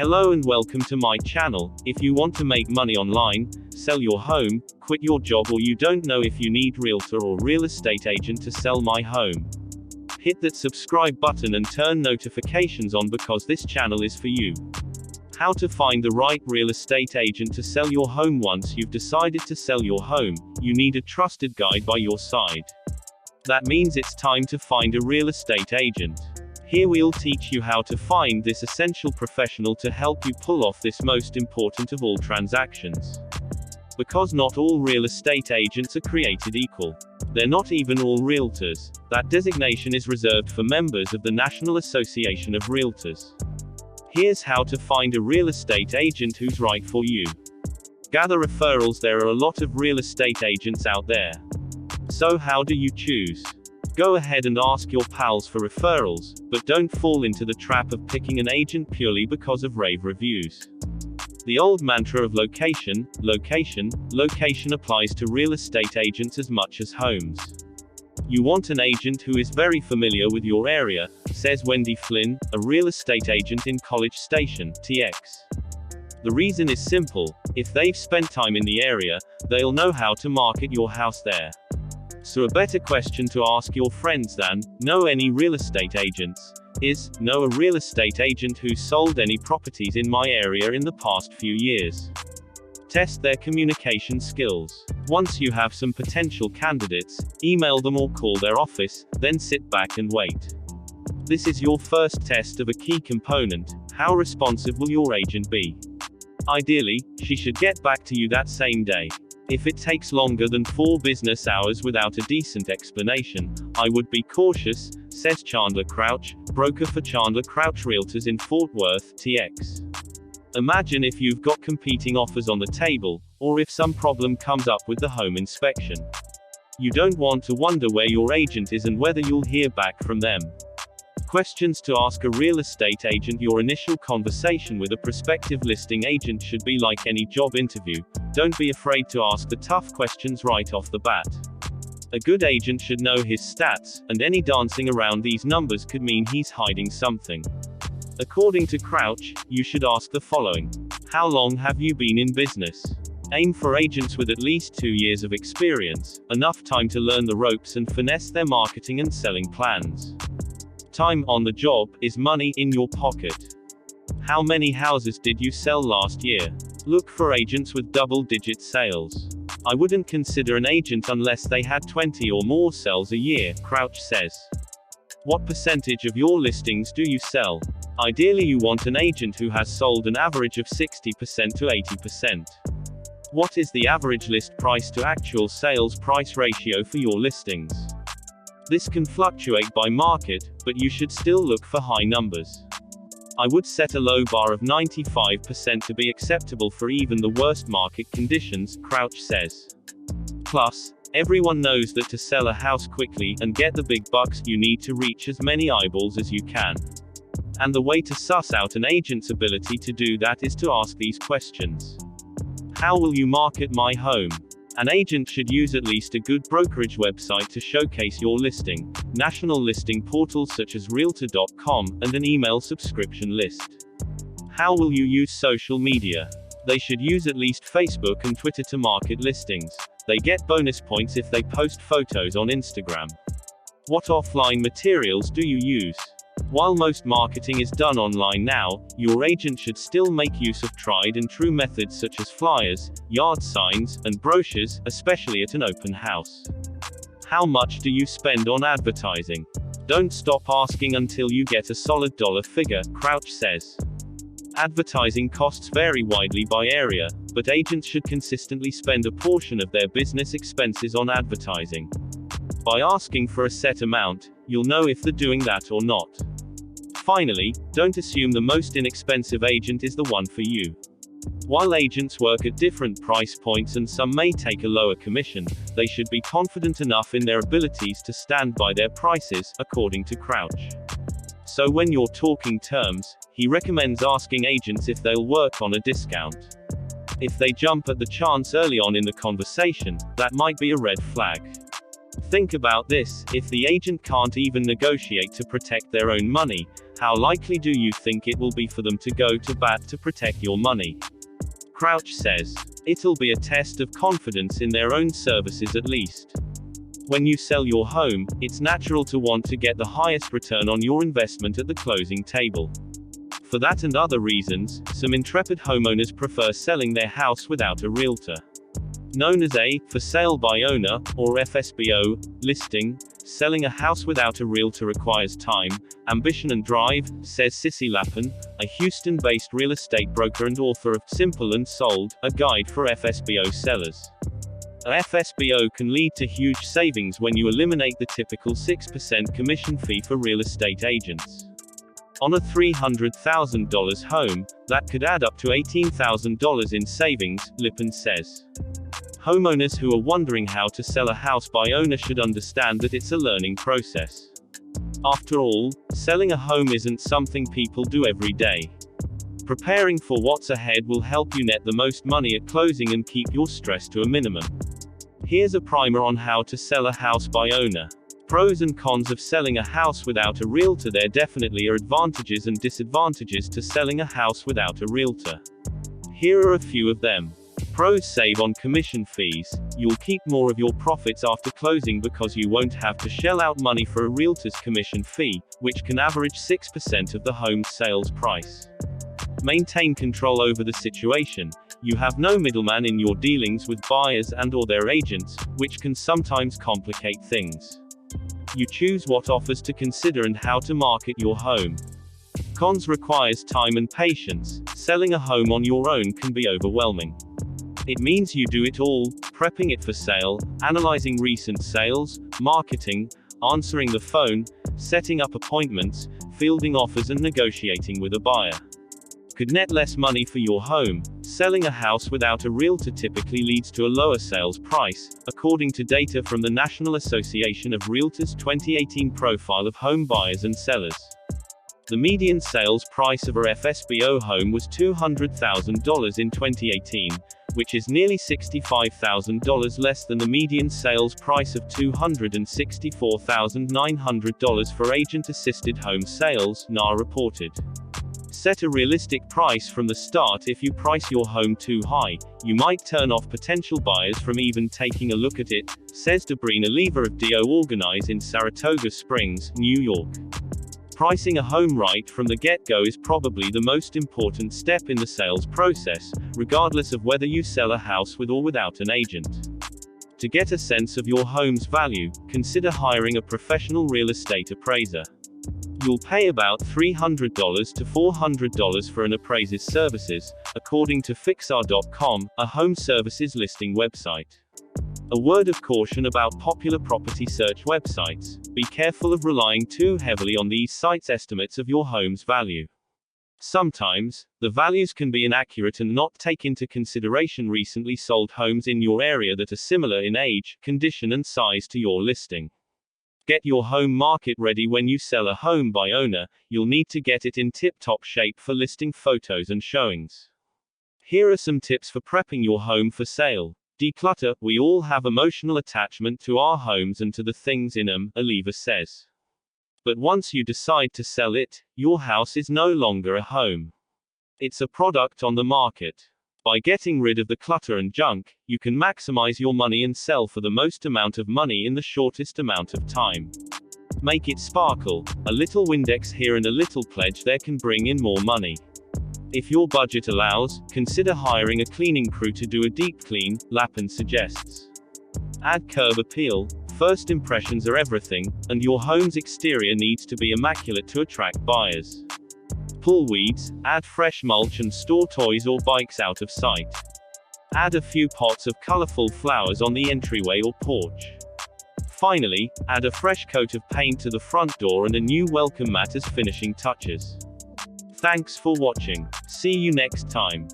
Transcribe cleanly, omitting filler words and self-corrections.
Hello and welcome to my channel. If you want to make money online, sell your home, quit your job, or you don't know if you need realtor or real estate agent to sell my home, hit that subscribe button and turn notifications on because this channel is for you. How to find the right real estate agent to sell your home. Once you've decided to sell your home, you need a trusted guide by your side. That means it's time to find a real estate agent. Here we'll teach you how to find this essential professional to help you pull off this most important of all transactions. Because not all real estate agents are created equal. They're not even all realtors. That designation is reserved for members of the National Association of Realtors. Here's how to find a real estate agent who's right for you. Gather referrals. There are a lot of real estate agents out there. So how do you choose? Go ahead and ask your pals for referrals, but don't fall into the trap of picking an agent purely because of rave reviews. The old mantra of location, location, location applies to real estate agents as much as homes. You want an agent who is very familiar with your area, says Wendy Flynn, a real estate agent in College Station, TX. The reason is simple: if they've spent time in the area, they'll know how to market your house there. So a better question to ask your friends than, know any real estate agents, is, know a real estate agent who's sold any properties in my area in the past few years. Test their communication skills. Once you have some potential candidates, email them or call their office, then sit back and wait. This is your first test of a key component: how responsive will your agent be? Ideally, she should get back to you that same day. If it takes longer than 4 business hours without a decent explanation, I would be cautious, says Chandler Crouch, broker for Chandler Crouch Realtors in Fort Worth, TX. Imagine if you've got competing offers on the table, or if some problem comes up with the home inspection. You don't want to wonder where your agent is and whether you'll hear back from them. Questions to ask a real estate agent. Your initial conversation with a prospective listing agent should be like any job interview. Don't be afraid to ask the tough questions right off the bat. A good agent should know his stats, and any dancing around these numbers could mean he's hiding something. According to Crouch, you should ask the following: how long have you been in business? Aim for agents with at least 2 years of experience, enough time to learn the ropes and finesse their marketing and selling plans. Time on the job is money in your pocket. How many houses did you sell last year? Look for agents with double-digit sales. I wouldn't consider an agent unless they had 20 or more sales a year, Crouch says. What percentage of your listings do you sell? Ideally, you want an agent who has sold an average of 60% to 80%. What is the average list price to actual sales price ratio for your listings? This can fluctuate by market, but you should still look for high numbers. I would set a low bar of 95% to be acceptable for even the worst market conditions, Crouch says. Plus, everyone knows that to sell a house quickly and get the big bucks, you need to reach as many eyeballs as you can. And the way to suss out an agent's ability to do that is to ask these questions. How will you market my home? An agent should use at least a good brokerage website to showcase your listing, national listing portals such as Realtor.com, and an email subscription list. How will you use social media? They should use at least Facebook and Twitter to market listings. They get bonus points if they post photos on Instagram. What offline materials do you use? While most marketing is done online now, your agent should still make use of tried and true methods such as flyers, yard signs, and brochures, especially at an open house. How much do you spend on advertising? Don't stop asking until you get a solid dollar figure, Crouch says. Advertising costs vary widely by area, but agents should consistently spend a portion of their business expenses on advertising. By asking for a set amount, you'll know if they're doing that or not. Finally, don't assume the most inexpensive agent is the one for you. While agents work at different price points and some may take a lower commission, they should be confident enough in their abilities to stand by their prices, according to Crouch. So when you're talking terms, he recommends asking agents if they'll work on a discount. If they jump at the chance early on in the conversation, that might be a red flag. Think about this: if the agent can't even negotiate to protect their own money, How likely do you think it will be for them to go to bat to protect your money? Crouch says, it'll be a test of confidence in their own services at least. When you sell your home, it's natural to want to get the highest return on your investment at the closing table. For that and other reasons, some intrepid homeowners prefer selling their house without a realtor. Known as a for sale by owner, or FSBO, listing, selling a house without a realtor requires time, ambition and drive, says Sissy Lappin, a Houston-based real estate broker and author of Simple and Sold, a guide for FSBO sellers. A FSBO can lead to huge savings when you eliminate the typical 6% commission fee for real estate agents. On a $300,000 home, that could add up to $18,000 in savings, Lippin says. Homeowners who are wondering how to sell a house by owner should understand that it's a learning process. After all, selling a home isn't something people do every day. Preparing for what's ahead will help you net the most money at closing and keep your stress to a minimum. Here's a primer on how to sell a house by owner. Pros and cons of selling a house without a realtor. There definitely are advantages and disadvantages to selling a house without a realtor. Here are a few of them. Pros: save on commission fees. You'll keep more of your profits after closing because you won't have to shell out money for a realtor's commission fee, which can average 6% of the home's sales price. Maintain control over the situation. You have no middleman in your dealings with buyers and/or their agents, which can sometimes complicate things. You choose what offers to consider and how to market your home. Cons: requires time and patience. Selling a home on your own can be overwhelming. It means you do it all, prepping it for sale, analyzing recent sales, marketing, answering the phone, setting up appointments, fielding offers and negotiating with a buyer. Could net less money for your home. Selling a house without a realtor typically leads to a lower sales price, according to data from the National Association of Realtors' 2018 profile of home buyers and sellers. The median sales price of a FSBO home was $200,000 in 2018, which is nearly $65,000 less than the median sales price of $264,900 for agent-assisted home sales, NAR reported. Set a realistic price from the start. If you price your home too high, you might turn off potential buyers from even taking a look at it, says Debrina Lever of DO Organize in Saratoga Springs, New York. Pricing a home right from the get-go is probably the most important step in the sales process, regardless of whether you sell a house with or without an agent. To get a sense of your home's value, consider hiring a professional real estate appraiser. You'll pay about $300 to $400 for an appraiser's services, according to Fixar.com, a home services listing website. A word of caution about popular property search websites: be careful of relying too heavily on these sites' estimates of your home's value. Sometimes, the values can be inaccurate and not take into consideration recently sold homes in your area that are similar in age, condition and size to your listing. Get your home market ready. When you sell a home by owner, you'll need to get it in tip-top shape for listing photos and showings. Here are some tips for prepping your home for sale. Declutter. We all have emotional attachment to our homes and to the things in them, Oliva says. But once you decide to sell it, your house is no longer a home. It's a product on the market. By getting rid of the clutter and junk, you can maximize your money and sell for the most amount of money in the shortest amount of time. Make it sparkle. A little Windex here and a little pledge there can bring in more money. If your budget allows, consider hiring a cleaning crew to do a deep clean, Lappin suggests. Add curb appeal. First impressions are everything, and your home's exterior needs to be immaculate to attract buyers. Pull weeds, add fresh mulch and store toys or bikes out of sight. Add a few pots of colorful flowers on the entryway or porch. Finally, add a fresh coat of paint to the front door and a new welcome mat as finishing touches. Thanks for watching. See you next time.